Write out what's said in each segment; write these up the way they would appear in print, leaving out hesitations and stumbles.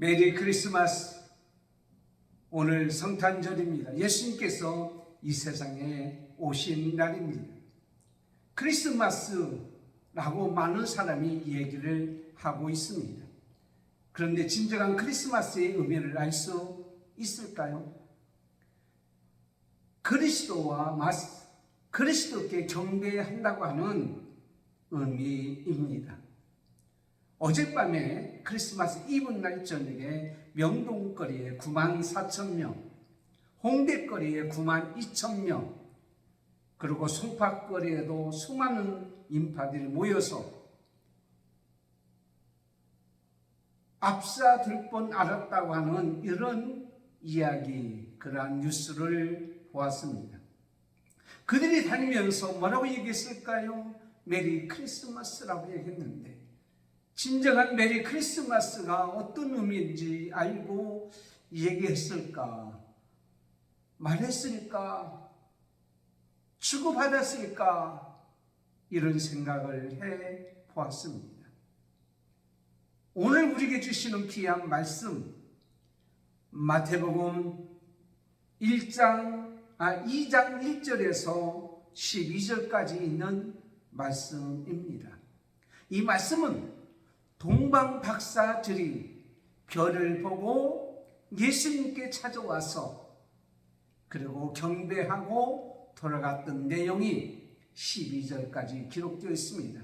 메리 크리스마스. 오늘 성탄절입니다. 예수님께서 이 세상에 오신 날입니다. 크리스마스라고 많은 사람이 얘기를 하고 있습니다. 그런데 진정한 크리스마스의 의미를 알 수 있을까요? 그리스도께 경배한다고 하는 의미입니다. 어젯밤에 크리스마스 이브 날 저녁에 명동거리에 94,000명, 홍대거리에 92,000명, 그리고 송파거리에도 수많은 인파들이 모여서 압사될 뻔 알았다고 하는 이런 이야기, 그러한 뉴스를 보았습니다. 그들이 다니면서 뭐라고 얘기했을까요? 메리 크리스마스라고 얘기했는데, 진정한 메리 크리스마스가 어떤 의미인지 알고 얘기했을까? 말했을까? 주고받았을까? 이런 생각을 해 보았습니다. 오늘 우리에게 주시는 귀한 말씀, 마태복음 2장 1절에서 12절까지 있는 말씀입니다. 이 말씀은 동방박사들이 별을 보고 예수님께 찾아와서 그리고 경배하고 돌아갔던 내용이 12절까지 기록되어 있습니다.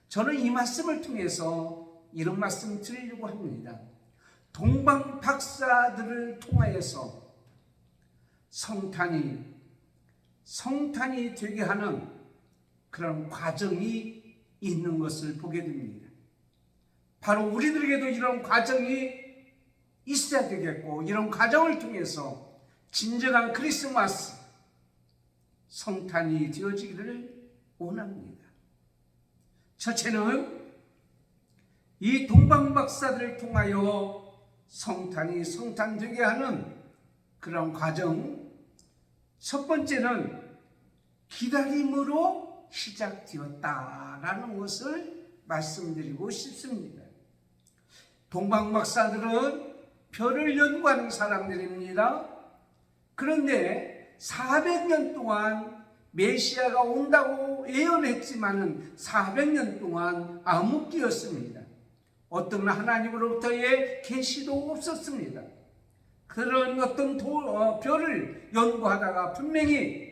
저는 이 말씀을 통해서 이런 말씀 드리려고 합니다. 동방박사들을 통하여서 성탄이 되게 하는 그런 과정이 있는 것을 보게 됩니다. 바로 우리들에게도 이런 과정이 있어야 되겠고, 이런 과정을 통해서 진정한 크리스마스, 성탄이 되어지기를 원합니다. 첫째는 이 동방박사들을 통하여 성탄되게 하는 그런 과정, 첫 번째는 기다림으로 시작되었다라는 것을 말씀드리고 싶습니다. 동방박사들은 별을 연구하는 사람들입니다. 그런데 400년 동안 메시아가 온다고 예언했지만은 400년 동안 암흑기였습니다. 어떤 하나님으로부터의 계시도 없었습니다. 그런 어떤 별을 연구하다가 분명히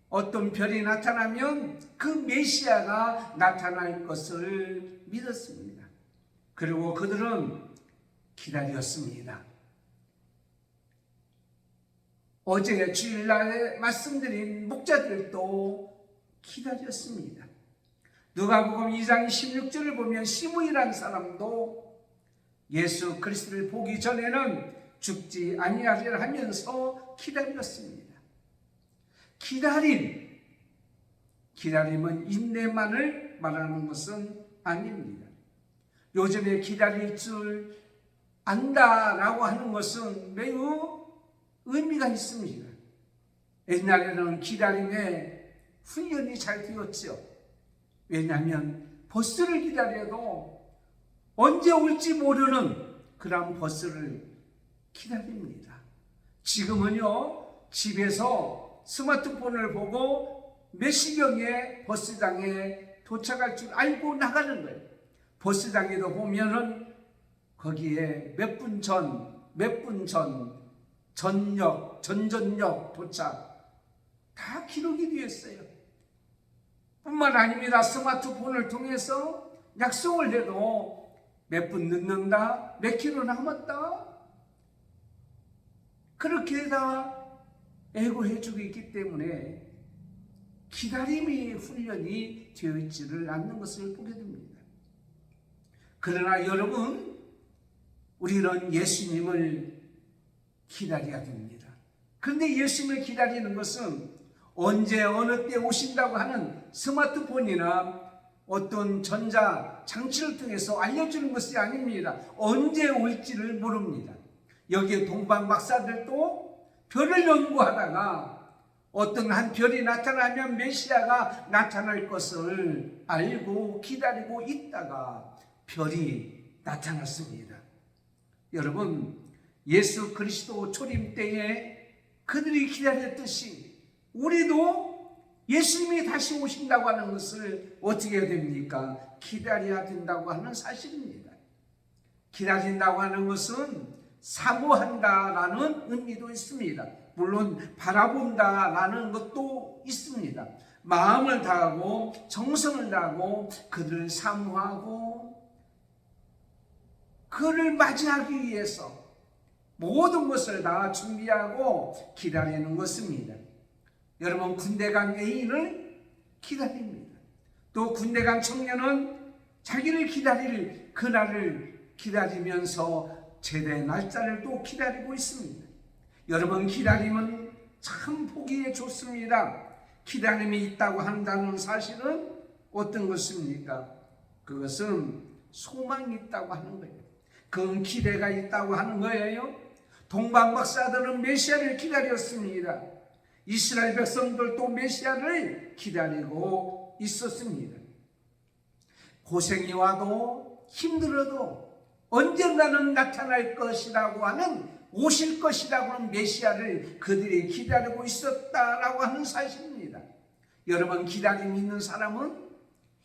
어떤 별이 나타나면 그 메시아가 나타날 것을 믿었습니다. 그리고 그들은 기다렸습니다. 어제 주일날에 말씀드린 목자들도 기다렸습니다. 누가복음 2장 16절을 보면 시므이라는 사람도 예수 그리스도를 보기 전에는 죽지 아니하리라 하면서 기다렸습니다. 기다림은 인내만을 말하는 것은 아닙니다. 요즘에 기다릴 줄 안다라고 하는 것은 매우 의미가 있습니다. 옛날에는 기다림에 훈련이 잘 되었죠. 왜냐하면 버스를 기다려도 언제 올지 모르는 그런 버스를 기다립니다. 지금은요, 집에서 스마트폰을 보고 몇 시경에 버스장에 도착할 줄 알고 나가는 거예요. 버스장에도 보면은 거기에 몇 분 전, 전전역 도착 다 기록이 되어 있어요. 뿐만 아닙니다. 스마트폰을 통해서 약속을 해도 몇 분 늦는다, 몇 킬로 남았다, 그렇게 다 애고해주고 있기 때문에 기다림이 훈련이 되어 있지를 않는 것을 보게 됩니다. 그러나 여러분, 우리는 예수님을 기다려야 됩니다. 그런데 예수님을 기다리는 것은 언제 어느 때 오신다고 하는 스마트폰이나 어떤 전자장치를 통해서 알려주는 것이 아닙니다. 언제 올지를 모릅니다. 여기에 동방박사들도 별을 연구하다가 어떤 한 별이 나타나면 메시아가 나타날 것을 알고 기다리고 있다가 별이 나타났습니다. 여러분, 예수 그리스도 초림 때에 그들이 기다렸듯이 우리도 예수님이 다시 오신다고 하는 것을 어떻게 해야 됩니까? 기다려야 된다고 하는 사실입니다. 기다린다고 하는 것은 사모한다라는 의미도 있습니다. 물론 바라본다라는 것도 있습니다. 마음을 다하고 정성을 다하고 그들을 사모하고 그를 맞이하기 위해서 모든 것을 다 준비하고 기다리는 것입니다. 여러분, 군대 간 애인을 기다립니다. 또 군대 간 청년은 자기를 기다릴 그날을 기다리면서 제대 날짜를 또 기다리고 있습니다. 여러분, 기다림은 참 보기에 좋습니다. 기다림이 있다고 한다는 사실은 어떤 것입니까? 그것은 소망이 있다고 하는 거예요. 그건 기대가 있다고 하는 거예요. 동방박사들은 메시아를 기다렸습니다. 이스라엘 백성들도 메시아를 기다리고 있었습니다. 고생이 와도 힘들어도 언젠가는 나타날 것이라고 하는, 오실 것이라고 하는 메시아를 그들이 기다리고 있었다라고 하는 사실입니다. 여러분, 기다림이 있는 사람은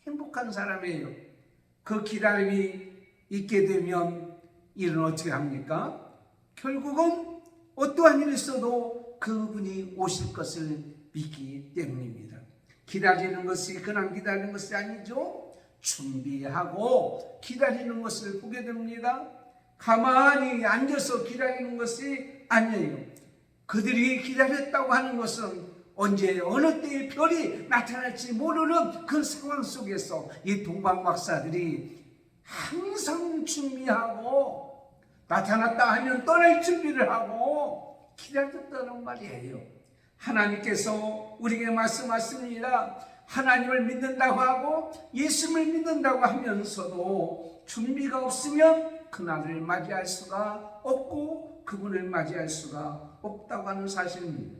행복한 사람이에요. 그 기다림이 있게 되면 일은 어떻게 합니까? 결국은 어떠한 일이 있어도 그분이 오실 것을 믿기 때문입니다. 기다리는 것이 그냥 기다리는 것이 아니죠. 준비하고 기다리는 것을 보게 됩니다. 가만히 앉아서 기다리는 것이 아니에요. 그들이 기다렸다고 하는 것은 언제 어느 때의 별이 나타날지 모르는 그 상황 속에서 이 동방박사들이 항상 준비하고 나타났다 하면 떠날 준비를 하고 기다렸다는 말이에요. 하나님께서 우리에게 말씀하십니다. 하나님을 믿는다고 하고 예수님을 믿는다고 하면서도 준비가 없으면 그날을 맞이할 수가 없고 그분을 맞이할 수가 없다고 하는 사실입니다.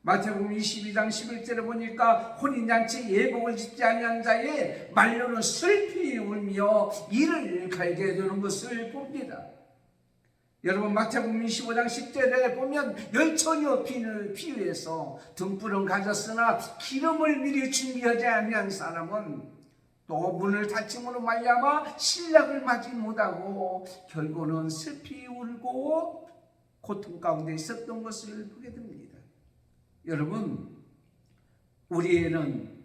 마태복음 22장 11절에 보니까 혼인잔치 예복을 짓지 아니한 자의 말로는 슬피 울며 이를 갈게 되는 것을 봅니다. 여러분, 마태복음 25장 10절에 보면 열처녀 비유해서 등불은 가졌으나 기름을 미리 준비하지 아니한 사람은 또 문을 닫힘으로 말미암아 신랑을 맞이 못하고 결국은 슬피 울고 고통 가운데 있었던 것을 보게 됩니다. 여러분, 우리에는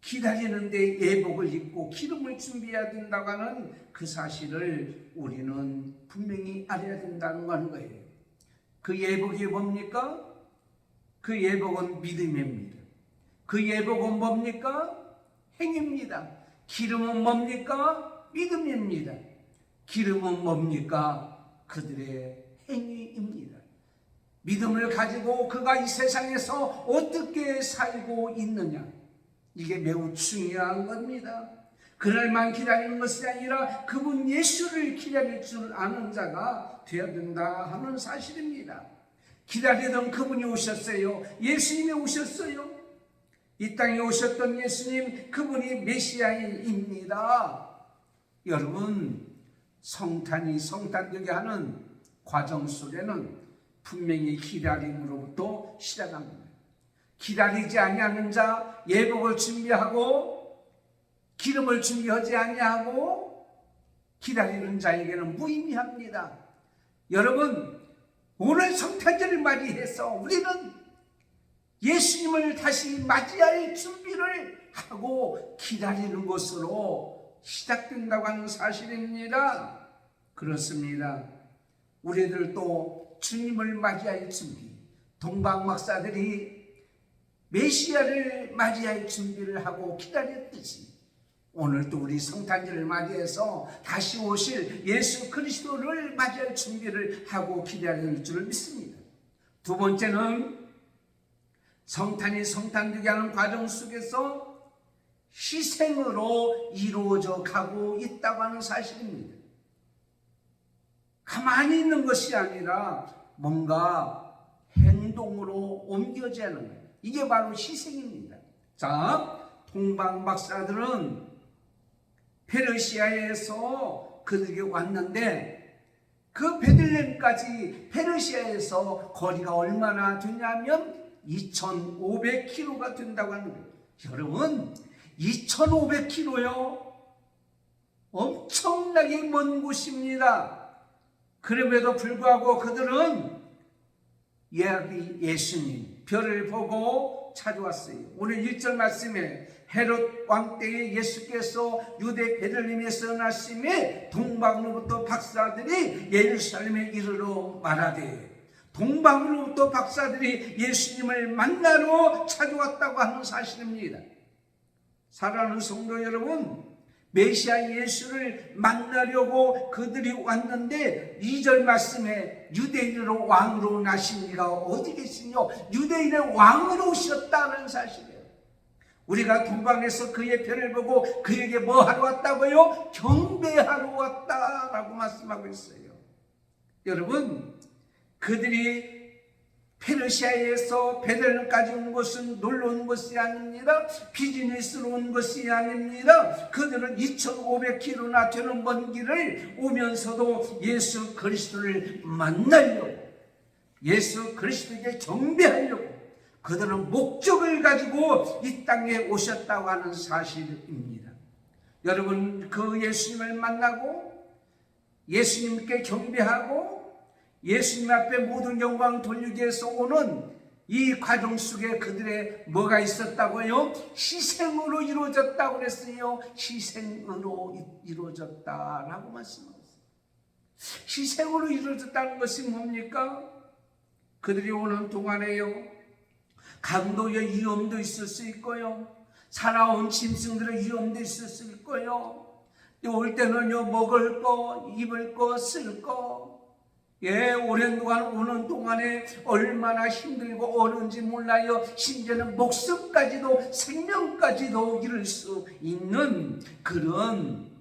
기다리는데 예복을 입고 기름을 준비해야 된다고 하는 그 사실을 우리는 분명히 알아야 된다는 하는 거예요. 그 예복이 뭡니까? 그 예복은 믿음입니다. 그 예복은 뭡니까? 행입니다. 기름은 뭡니까? 믿음입니다. 기름은 뭡니까? 그들의 행위입니다. 믿음을 가지고 그가 이 세상에서 어떻게 살고 있느냐, 이게 매우 중요한 겁니다. 그날만 기다리는 것이 아니라 그분 예수를 기다릴 줄 아는 자가 되어야 된다 하는 사실입니다. 기다리던 그분이 오셨어요. 예수님이 오셨어요. 이 땅에 오셨던 예수님, 그분이 메시아입니다. 여러분, 성탄이 성탄되게 하는 과정 속에는 분명히 기다림으로부터 시작합니다. 기다리지 아니하는 자, 예복을 준비하고 기름을 준비하지 아니하고 기다리는 자에게는 무의미합니다. 여러분, 오늘 성탄절을 맞이해서 우리는 예수님을 다시 맞이할 준비를 하고 기다리는 것으로 시작된다고 하는 사실입니다. 그렇습니다. 우리들도 주님을 맞이할 준비, 동방박사들이 메시아를 맞이할 준비를 하고 기다렸듯이 오늘도 우리 성탄절을 맞이해서 다시 오실 예수 그리스도를 맞이할 준비를 하고 기다릴 줄 믿습니다. 두 번째는 성탄이 성탄되게 하는 과정 속에서 희생으로 이루어져 가고 있다고 하는 사실입니다. 가만히 있는 것이 아니라 뭔가 행동으로 옮겨져야 하는 거예요. 이게 바로 희생입니다. 자, 동방박사들은 페르시아에서 그들에게 왔는데 그 베들레헴까지 페르시아에서 거리가 얼마나 되냐면 2,500km가 된다고 하는 거예요. 여러분, 2,500km요. 엄청나게 먼 곳입니다. 그럼에도 불구하고 그들은 예수님 별을 보고 찾아왔어요. 오늘 1절 말씀에 헤롯 왕 때에 예수께서 유대 베들레헴에서 나심에 동방으로부터 박사들이 예루살렘에 이르러 말하되, 동방으로부터 박사들이 예수님을 만나러 찾아왔다고 하는 사실입니다. 사랑하는 성도 여러분, 메시아 예수를 만나려고 그들이 왔는데 2절 말씀에 유대인으로 왕으로 나신 이가 어디 계시뇨? 유대인의 왕으로 오셨다는 사실이에요. 우리가 동방에서 그의 별을 보고 그에게 뭐 하러 왔다고요? 경배하러 왔다라고 말씀하고 있어요. 여러분, 그들이 페르시아에서 베들레헴까지 온 것은 놀러 온 것이 아닙니다. 비즈니스로 온 것이 아닙니다. 그들은 2,500km나 되는 먼 길을 오면서도 예수 그리스도를 만나려고, 예수 그리스도에게 경배하려고 그들은 목적을 가지고 이 땅에 오셨다고 하는 사실입니다. 여러분, 그 예수님을 만나고 예수님께 경배하고 예수님 앞에 모든 영광 돌리기 위해서 오는 이 과정 속에 그들의 뭐가 있었다고요? 희생으로 이루어졌다고 그랬어요. 희생으로 이루어졌다라고 말씀하셨어요. 희생으로 이루어졌다는 것이 뭡니까? 그들이 오는 동안에요, 강도의 위험도 있을 수 있고요, 살아온 짐승들의 위험도 있을 수 있고요, 올 때는요, 먹을 거, 입을 거, 쓸 거, 오랜 동안 오는 동안에 얼마나 힘들고 어려운지 몰라요. 심지어는 목숨까지도, 생명까지도 잃을 수 있는 그런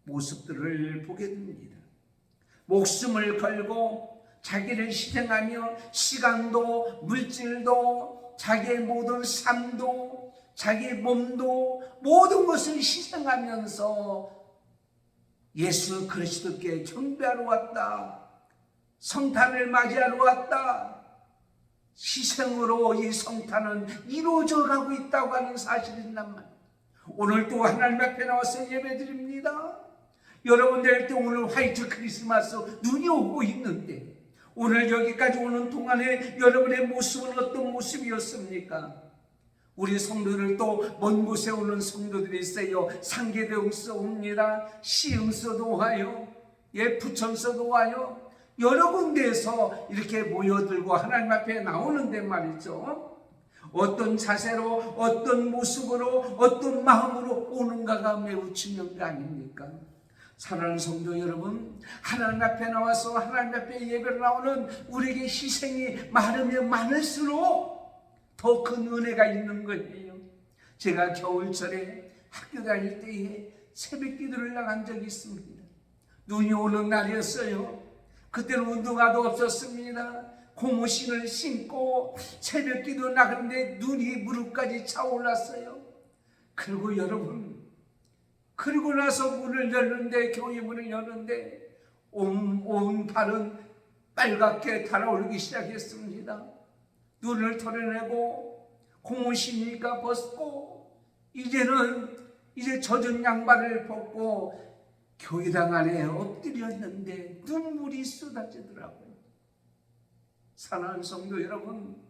모습들을 보게 됩니다. 목숨을 걸고 자기를 희생하며 시간도, 물질도, 자기의 모든 삶도, 자기의 몸도, 모든 것을 희생하면서 예수 그리스도께 경배하러 왔다, 성탄을 맞이하러 왔다. 희생으로 이 성탄은 이루어져 가고 있다고 하는 사실이란 말이에요. 오늘 또 하나님 앞에 나와서 예배드립니다. 여러분, 내일 때 오늘 화이트 크리스마스 눈이 오고 있는데 오늘 여기까지 오는 동안에 여러분의 모습은 어떤 모습이었습니까? 우리 성도들, 또 먼 곳에 오는 성도들이 있어요. 상계대응서 옵니다. 시흥서도 와요. 부천서도 와요. 여러 군데에서 이렇게 모여들고 하나님 앞에 나오는데 말이죠, 어떤 자세로, 어떤 모습으로, 어떤 마음으로 오는가가 매우 중요한 거 아닙니까? 사랑하는 성도 여러분, 하나님 앞에 나와서 하나님 앞에 예배를 나오는 우리에게 희생이 많으면 많을수록 더 큰 은혜가 있는 거예요. 제가 겨울철에 학교 다닐 때에 새벽 기도를 나간 적이 있습니다. 눈이 오는 날이었어요. 그때는 운동화도 없었습니다. 고무신을 신고 새벽 기도 나갔는데 눈이 무릎까지 차올랐어요. 그리고 여러분, 그리고 나서 문을 열는데, 교회 문을 열는데 온 발은 빨갛게 달아오르기 시작했습니다. 눈을 털어내고 고무신이니까 벗고 이제 젖은 양말을 벗고 교회당 안에 엎드렸는데 눈물이 쏟아지더라고요. 사랑하는 성도 여러분,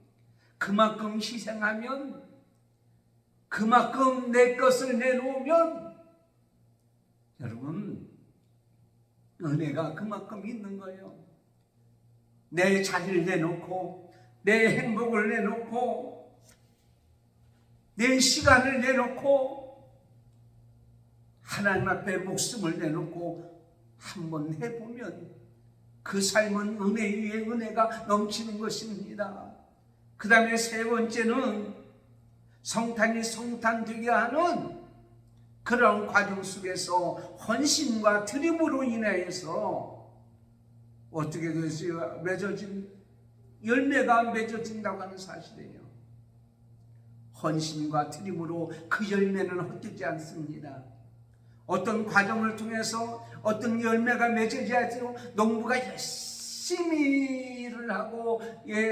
그만큼 희생하면, 그만큼 내 것을 내놓으면 여러분, 은혜가 그만큼 있는 거예요. 내 자리를 내놓고, 내 행복을 내놓고, 내 시간을 내놓고, 하나님 앞에 목숨을 내놓고 한번 해보면 그 삶은 은혜 위에 은혜가 넘치는 것입니다. 그 다음에 세 번째는 성탄이 성탄되게 하는 그런 과정 속에서 헌신과 드림으로 인하여서 어떻게 되어요? 열매가 맺어진다고 하는 사실이에요. 헌신과 드림으로 그 열매는 헛되지 않습니다. 어떤 과정을 통해서 어떤 열매가 맺어져야죠. 농부가 열심히 일을 하고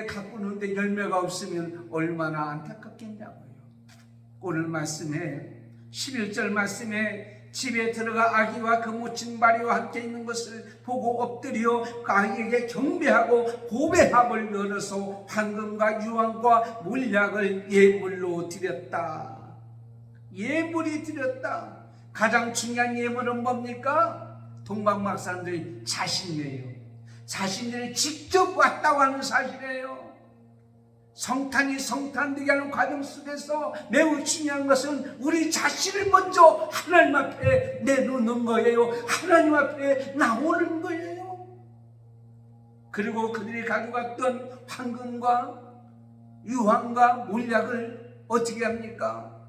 가꾸는데 열매가 없으면 얼마나 안타깝겠냐고요. 오늘 말씀에 11절 말씀에 집에 들어가 아기와 그 모친 마리와 함께 있는 것을 보고 엎드려 그 아기에게 경배하고 보배합을 열어서 황금과 유황과 몰약을 예물로 드렸다. 예물이 드렸다. 가장 중요한 예물은 뭡니까? 동방박사들이 자신이에요. 자신들이 직접 왔다고 하는 사실이에요. 성탄이 성탄되게 하는 과정 속에서 매우 중요한 것은 우리 자신을 먼저 하나님 앞에 내놓는 거예요. 하나님 앞에 나오는 거예요. 그리고 그들이 가져갔던 황금과 유황과 몰약을 어떻게 합니까?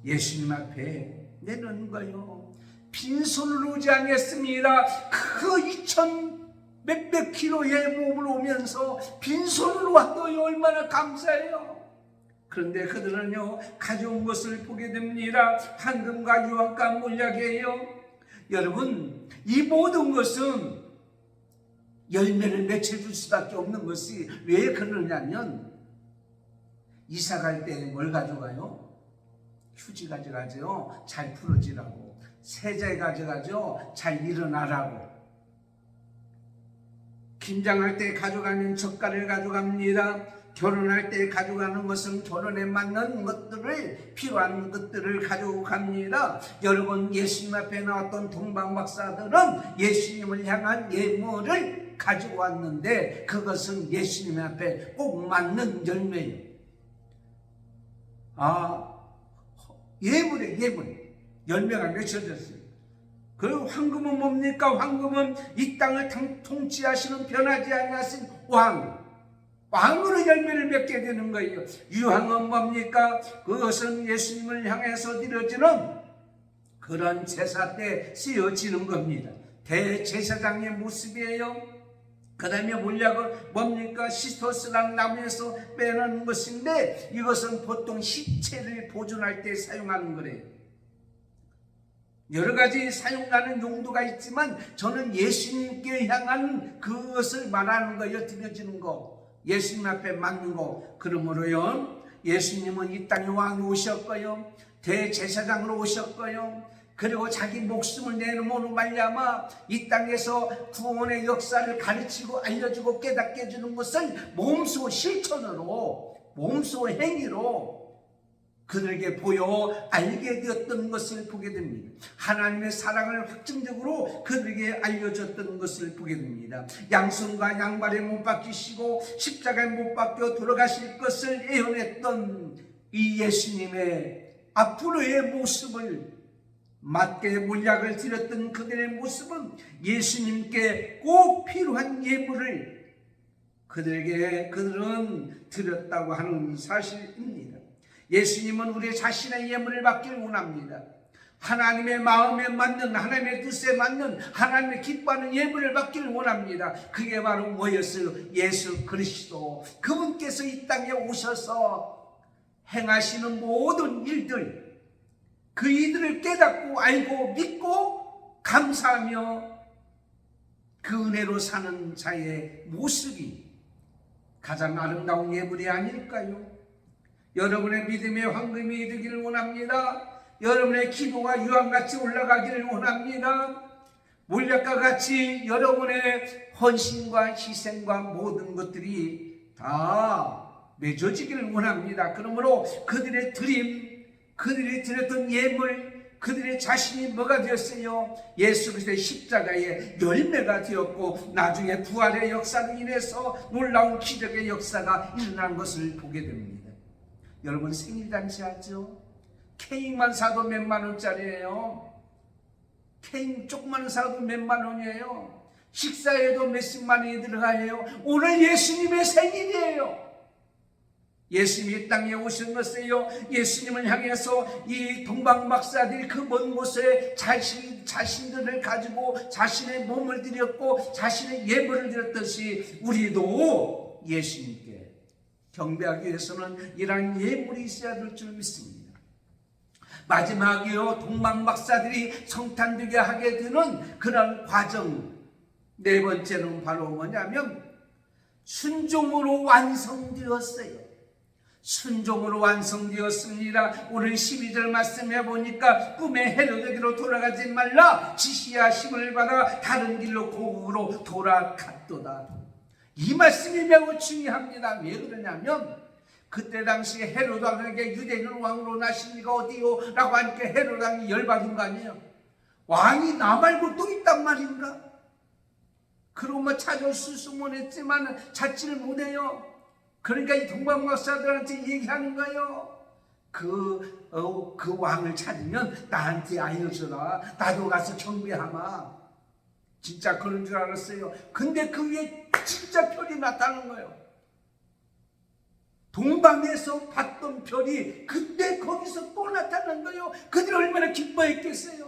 예수님 앞에 내놓는 거예요. 빈손으로 오지 않겠습니다. 그 2000 몇백 킬로의 몸을 오면서 빈손으로 왔더니 얼마나 감사해요. 그런데 그들은요, 가져온 것을 보게 됩니다. 황금과 유황과 몰약이에요. 여러분, 이 모든 것은 열매를 맺혀줄 수밖에 없는 것이 왜 그러냐면, 이사 갈 때 뭘 가져가요? 휴지 가져가죠. 잘 풀어지라고. 세제 가져가죠. 잘 일어나라고. 김장할 때 가져가는 젓갈을 가져갑니다. 결혼할 때 가져가는 것은 결혼에 맞는 것들을, 필요한 것들을 가져갑니다. 여러분, 예수님 앞에 나왔던 동방박사들은 예수님을 향한 예물을 가지고 왔는데 그것은 예수님 앞에 꼭 맞는 열매예요. 예물이에요. 예물. 열매가 맺혀졌어요. 그 황금은 뭡니까? 황금은 이 땅을 통치하시는 변하지 아니하신 왕으로 열매를 맺게 되는 거예요. 유황은 뭡니까? 그것은 예수님을 향해서 드려지는 그런 제사 때 쓰여지는 겁니다. 대제사장의 모습이에요. 그 다음에 몰약은 뭡니까? 시토스라는 나무에서 빼내는 것인데 이것은 보통 시체를 보존할 때 사용하는 거래요. 여러 가지 사용하는 용도가 있지만 저는 예수님께 향한 그것을 말하는 거예요. 드려지는 거, 예수님 앞에 맞는 거. 그러므로요, 예수님은 이 땅에 왕으로 오셨고요, 대제사장으로 오셨고요, 그리고 자기 목숨을 내놓음으로 말미암아 이 땅에서 구원의 역사를 가르치고 알려주고 깨닫게 해주는 것을 몸소 실천으로, 몸소 행위로 그들에게 보여 알게 되었던 것을 보게 됩니다. 하나님의 사랑을 확증적으로 그들에게 알려줬던 것을 보게 됩니다. 양손과 양발에 못 박히시고 십자가에 못 박혀 돌아가실 것을 예언했던 이 예수님의 앞으로의 모습을 맞게 몰약을 드렸던 그들의 모습은 예수님께 꼭 필요한 예물을 그들은 드렸다고 하는 사실입니다. 예수님은 우리 자신의 예물을 받기를 원합니다. 하나님의 마음에 맞는, 하나님의 뜻에 맞는, 하나님의 기뻐하는 예물을 받기를 원합니다. 그게 바로 뭐였어요? 예수 그리스도. 그분께서 이 땅에 오셔서 행하시는 모든 일들, 그 이들을 깨닫고 알고 믿고 감사하며 그 은혜로 사는 자의 모습이 가장 아름다운 예물이 아닐까요? 여러분의 믿음의 황금이 되기를 원합니다. 여러분의 기도가 유황같이 올라가기를 원합니다. 몰약과 같이 여러분의 헌신과 희생과 모든 것들이 다 맺어지기를 원합니다. 그러므로 그들의 드림, 그들이 드렸던 예물, 그들의 자신이 뭐가 되었어요? 예수 그리스도의 십자가의 열매가 되었고 나중에 부활의 역사로 인해서 놀라운 기적의 역사가 일어난 것을 보게 됩니다. 여러분 생일잔치 하죠? 케이크만 사도 몇만 원짜리예요. 케이크 조그만 사도 몇만 원이에요. 식사에도 몇십만 원이 들어가요. 오늘 예수님의 생일이에요. 예수님이 땅에 오신 것이에요. 예수님을 향해서 이 동방박사들이 그 먼 곳에 자신들을 가지고 자신의 몸을 드렸고 자신의 예물을 드렸듯이 우리도 예수님께 경배하기 위해서는 이러한 예물이 있어야 될 줄 믿습니다. 마지막이요, 동방박사들이 성탄되게 하게 되는 그런 과정. 네 번째는 바로 뭐냐면 순종으로 완성되었어요. 순종으로 완성되었습니다. 오늘 12절 말씀해 보니까 꿈에 헤로데게로 돌아가지 말라 지시하심을 받아 다른 길로 고국으로 돌아갔도다. 이 말씀이 매우 중요합니다. 왜 그러냐면 그때 당시 헤로드 왕에게 유대인 왕으로 나시니가 어디요? 라고 하니까 헤로드 왕이 열받은 거 아니에요. 왕이 나 말고 또 있단 말인가? 그러면 찾을 수소문했지만 찾지를 못해요. 그러니까 이 동방박사들한테 얘기하는 거예요. 그 왕을 찾으면 나한테 알려줘라. 나도 가서 경배하마. 진짜 그런 줄 알았어요. 근데 그 위에 진짜 별이 나타나는 거예요. 동방에서 봤던 별이 그때 거기서 또 나타난 거예요. 그들이 얼마나 기뻐했겠어요.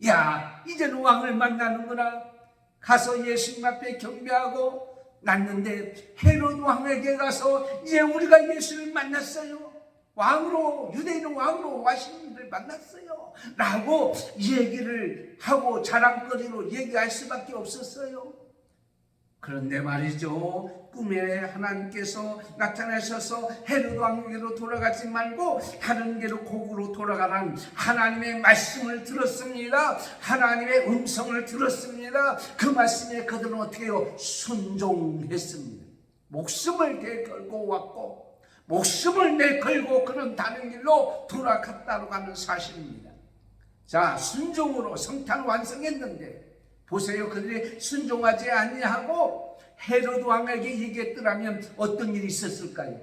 야, 이제는 왕을 만나는구나. 가서 예수님 앞에 경배하고 났는데 헤롯 왕에게 가서 이제 우리가 예수를 만났어요. 왕으로, 유대인 왕으로 와신님을 만났어요. 라고 얘기를 하고 자랑거리로 얘기할 수밖에 없었어요. 그런데 말이죠, 꿈에 하나님께서 나타나셔서 헤롯 왕에게로 돌아가지 말고 다른 길로 고국으로 돌아가라는 하나님의 말씀을 들었습니다. 하나님의 음성을 들었습니다. 그 말씀에 그들은 어떻게 해요? 순종했습니다. 목숨을 내걸고 왔고 목숨을 내걸고 그런 다른 길로 돌아갔다고 하는 사실입니다. 자, 순종으로 성탄을 완성했는데 보세요. 그들이 순종하지 아니하고 헤롯 왕에게 얘기했더라면 어떤 일이 있었을까요?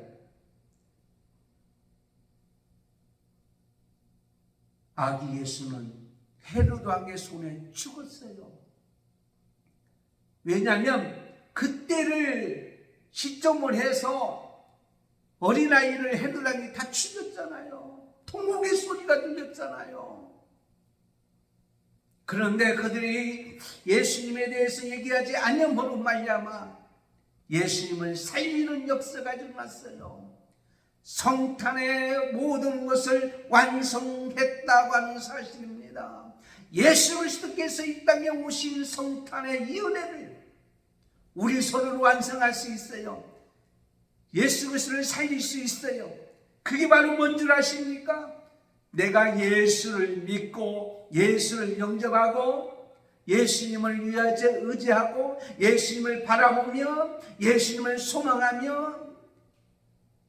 아기 예수는 헤롯 왕의 손에 죽었어요. 왜냐하면 그때를 시점을 해서 어린아이를 헤롯 왕이 다 죽였잖아요. 통곡의 소리가 들렸잖아요. 그런데 그들이 예수님에 대해서 얘기하지 않음으로 말미암아 예수님을 살리는 역사가 일어났어요. 성탄의 모든 것을 완성했다고 하는 사실입니다. 예수 그리스도께서 이 땅에 오신 성탄의 이 은혜를 우리 손으로 완성할 수 있어요. 예수 그리스도를 살릴 수 있어요. 그게 바로 뭔 줄 아십니까? 내가 예수를 믿고 예수를 영접하고 예수님을 의지하고 예수님을 바라보며 예수님을 소망하며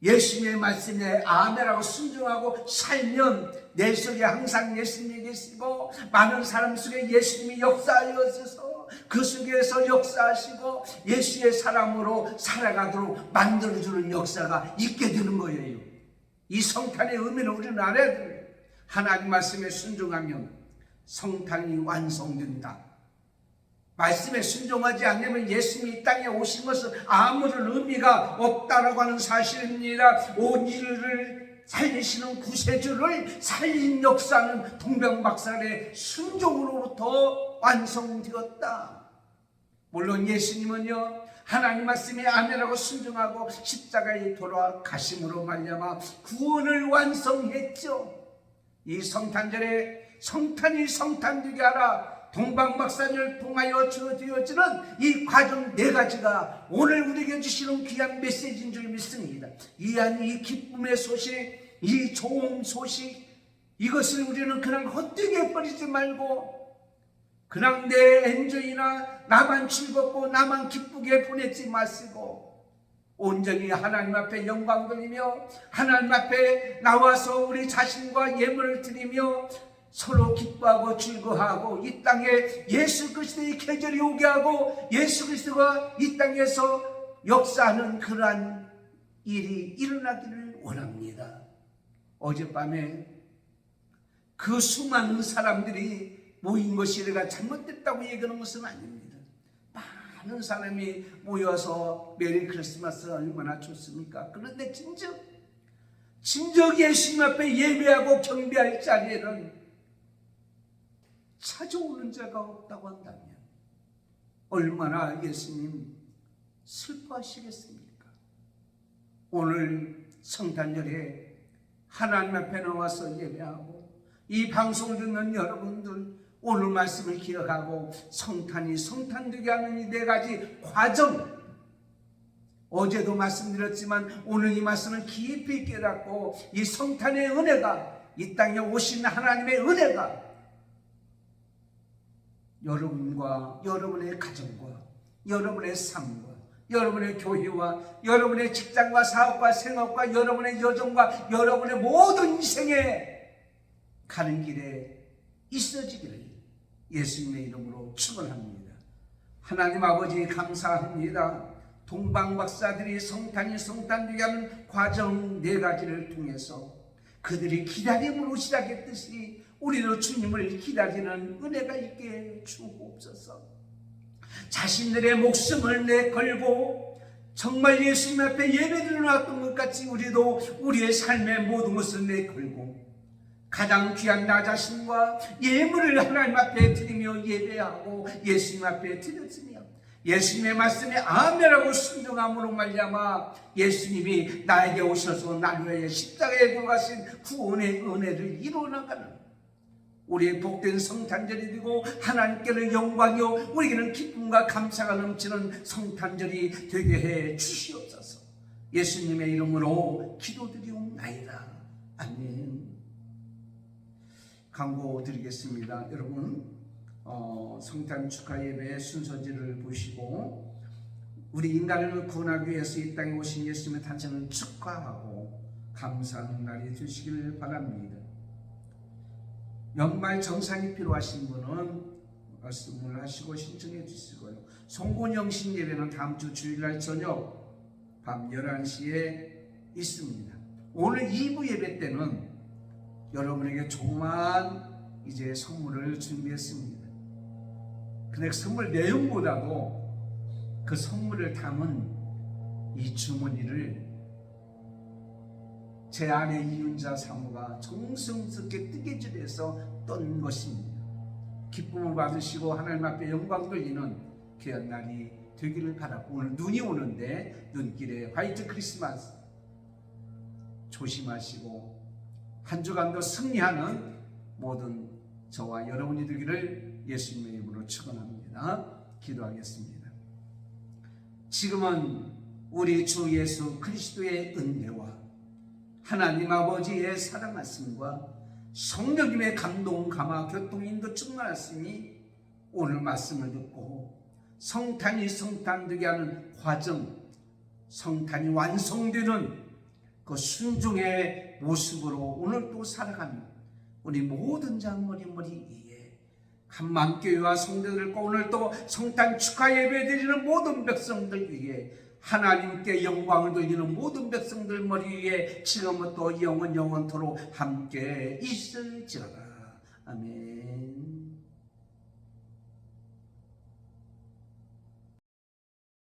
예수님의 말씀에 아멘하고 순종하고 살면 내 속에 항상 예수님이 계시고 많은 사람 속에 예수님이 역사하여서 그 속에서 역사하시고 예수의 사람으로 살아가도록 만들어주는 역사가 있게 되는 거예요. 이 성탄의 의미를 우리는 알아야 돼요. 하나님 말씀에 순종하면 성탄이 완성된다. 말씀에 순종하지 않으면 예수님이 이 땅에 오신 것은 아무런 의미가 없다라고 하는 사실입니다. 온 인류를 살리시는 구세주를 살린 역사는 동방박사의 순종으로부터 완성되었다. 물론 예수님은요, 하나님 말씀에 아멘하고 순종하고 십자가에 돌아가심으로 말미암아 구원을 완성했죠. 이 성탄절에 성탄이 성탄되게 하라 동방박사를 통하여 주어지는 이 과정 네 가지가 오늘 우리에게 주시는 귀한 메시지인 줄 믿습니다. 이 기쁨의 소식, 이 좋은 소식, 이것을 우리는 그냥 헛되게 버리지 말고 그냥 내 엔조이나 나만 즐겁고 나만 기쁘게 보내지 마시고 온전히 하나님 앞에 영광 돌리며 하나님 앞에 나와서 우리 자신과 예물을 드리며 서로 기뻐하고 즐거워하고 이 땅에 예수 그리스도의 계절이 오게 하고 예수 그리스도가 이 땅에서 역사하는 그러한 일이 일어나기를 원합니다. 어젯밤에 그 수많은 사람들이 모인 것이 내가 잘못됐다고 얘기하는 것은 아닙니다. 많은 사람이 모여서 메리 크리스마스 얼마나 좋습니까? 그런데 진정 예수님 앞에 예배하고 경배할 자리에는 찾아오는 자가 없다고 한다면 얼마나 예수님 슬퍼하시겠습니까? 오늘 성탄절에 하나님 앞에 나와서 예배하고 이 방송을 듣는 여러분들, 오늘 말씀을 기억하고 성탄이 성탄되게 하는 이 네 가지 과정, 어제도 말씀드렸지만 오늘 이 말씀을 깊이 깨닫고 이 성탄의 은혜가, 이 땅에 오신 하나님의 은혜가 여러분과 여러분의 가정과 여러분의 삶과 여러분의 교회와 여러분의 직장과 사업과 생업과 여러분의 여정과 여러분의 모든 인생에 가는 길에 있어지기를 예수님의 이름으로 축원합니다. 하나님 아버지 감사합니다. 동방박사들이 성탄이 성탄되게 하는 과정 네 가지를 통해서 그들이 기다림으로 시작했듯이 우리도 주님을 기다리는 은혜가 있게 주옵소서. 자신들의 목숨을 내걸고 정말 예수님 앞에 예배드려 놨던 것 같이 우리도 우리의 삶의 모든 것을 내걸고 가장 귀한 나 자신과 예물을 하나님 앞에 드리며 예배하고 예수님 앞에 드렸으며 예수님의 말씀에 아멘하고 순종함으로 말미암아 예수님이 나에게 오셔서 나를 위해 십자가에 돌아가신 구원의 은혜를 이루어나가는 우리의 복된 성탄절이 되고 하나님께는 영광이요 우리에게는 기쁨과 감사가 넘치는 성탄절이 되게 해 주시옵소서. 예수님의 이름으로 기도드리옵나이다. 아멘. 광고 드리겠습니다. 여러분 성탄 축하 예배의 순서지를 보시고 우리 인간을 구원하기 위해서 이 땅에 오신 예수님의 탄생을 축하하고 감사하는 날이 되시길 바랍니다. 연말 정산이 필요하신 분은 말씀을 하시고 신청해 주시고요. 송곤영신 예배는 다음 주 주일날 저녁 밤 11시에 있습니다. 오늘 2부 예배 때는 여러분에게 조그만 이제 선물을 준비했습니다. 근데 선물 내용보다도 그 선물을 담은 이 주머니를 제 아내 이윤자 사모가 정성스럽게 뜨개질해서 떤 것입니다. 기쁨을 받으시고 하나님 앞에 영광 돌리는 귀한 날이 되기를 바라고 오늘 눈이 오는데 눈길에 화이트 크리스마스 조심하시고 한 주간도 승리하는 모든 저와 여러분이 되기를 예수님의 이름으로 축원합니다. 기도하겠습니다. 지금은 우리 주 예수 그리스도의 은혜와 하나님 아버지의 사랑하심과 성령님의 감동, 감화, 교통, 인도 충만하시니 오늘 말씀을 듣고 성탄이 성탄되게 하는 과정, 성탄이 완성되는 그 순종의 모습으로 오늘 또 살아가며 우리 모든 장머리 위에 한만교회와 성도들과 오늘 또 성탄 축하 예배 드리는 모든 백성들 위에 하나님께 영광을 돌리는 모든 백성들 머리 위에 지금부터 영원토록 함께 있을지어다. 아멘.